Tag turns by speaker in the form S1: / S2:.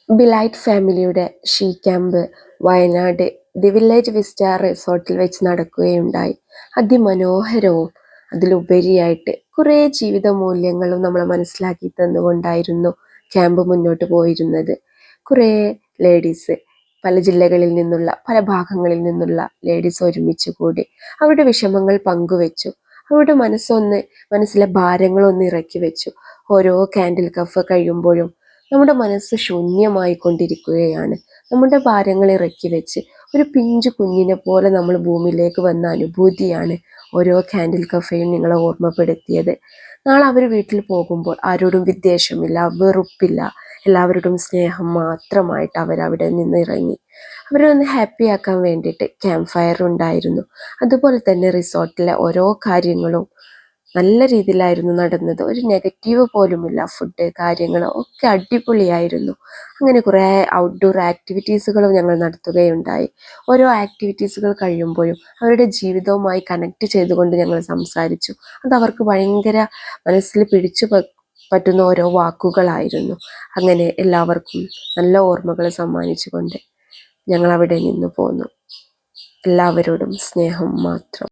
S1: ബിലൈറ്റ് ഫാമിലിയുടെ she camp Wayanad the village vista റിസോർട്ടിൽ വെച്ച് നടക്കുകയുണ്ടായി. അതിമനോഹരവും അതിലുപരിയായിട്ട് കുറേ ജീവിത മൂല്യങ്ങളും നമ്മളെ മനസ്സിലാക്കി തന്നുകൊണ്ടായിരുന്നു ക്യാമ്പ് മുന്നോട്ട് പോയിരുന്നത്. കുറേ ലേഡീസ്, പല ജില്ലകളിൽ നിന്നുള്ള, പല ഭാഗങ്ങളിൽ നിന്നുള്ള ലേഡീസ് ഒരുമിച്ച് കൂടി അവരുടെ വിഷമങ്ങൾ പങ്കുവെച്ചു. അവരുടെ മനസ്സിലെ ഭാരങ്ങളൊന്ന് ഇറക്കി വെച്ചു. ഓരോ ക്യാൻഡിൽ കഫ് കഴിയുമ്പോഴും നമ്മുടെ മനസ്സ് ശൂന്യമായി കൊണ്ടിരിക്കുകയാണ്. നമ്മുടെ ഭാരങ്ങൾ ഇറക്കി വെച്ച് ഒരു പിഞ്ചു കുഞ്ഞിനെ പോലെ നമ്മൾ ഭൂമിയിലേക്ക് വന്ന അനുഭൂതിയാണ് ഓരോ ക്യാൻഡിൽ കഫേയും നിങ്ങളെ ഓർമ്മപ്പെടുത്തിയത്. നാളെ അവർ വീട്ടിൽ പോകുമ്പോൾ ആരോടും വിദ്വേഷമില്ല, വെറുപ്പില്ല, എല്ലാവരോടും സ്നേഹം മാത്രമായിട്ട് അവരവിടെ നിന്ന് ഇറങ്ങി. അവരെ ഒന്ന് ഹാപ്പി ആക്കാൻ വേണ്ടിയിട്ട് ക്യാമ്പ് ഫയർ ഉണ്ടായിരുന്നു. അതുപോലെ തന്നെ റിസോർട്ടിലെ ഓരോ കാര്യങ്ങളും നല്ല രീതിയിലായിരുന്നു നടന്നത്. ഒരു നെഗറ്റീവ് പോലുമില്ല. ഫുഡ് കാര്യങ്ങൾ ഒക്കെ അടിപൊളിയായിരുന്നു. അങ്ങനെ കുറേ ഔട്ട്ഡോർ ആക്ടിവിറ്റീസുകളും ഞങ്ങൾ നടത്തുകയുണ്ടായി. ഓരോ ആക്ടിവിറ്റീസുകൾ കഴിയുമ്പോഴും അവരുടെ ജീവിതവുമായി കണക്ട് ചെയ്തുകൊണ്ട് ഞങ്ങൾ സംസാരിച്ചു. അത് അവർക്ക് ഭയങ്കര മനസ്സിൽ പിടിച്ചു പറ്റുന്ന ഓരോ വാക്കുകളായിരുന്നു. അങ്ങനെ എല്ലാവർക്കും നല്ല ഓർമ്മകൾ സമ്മാനിച്ചുകൊണ്ട് ഞങ്ങൾ അവിടെ നിന്ന് പോന്നു. എല്ലാവരോടും സ്നേഹം മാത്രം.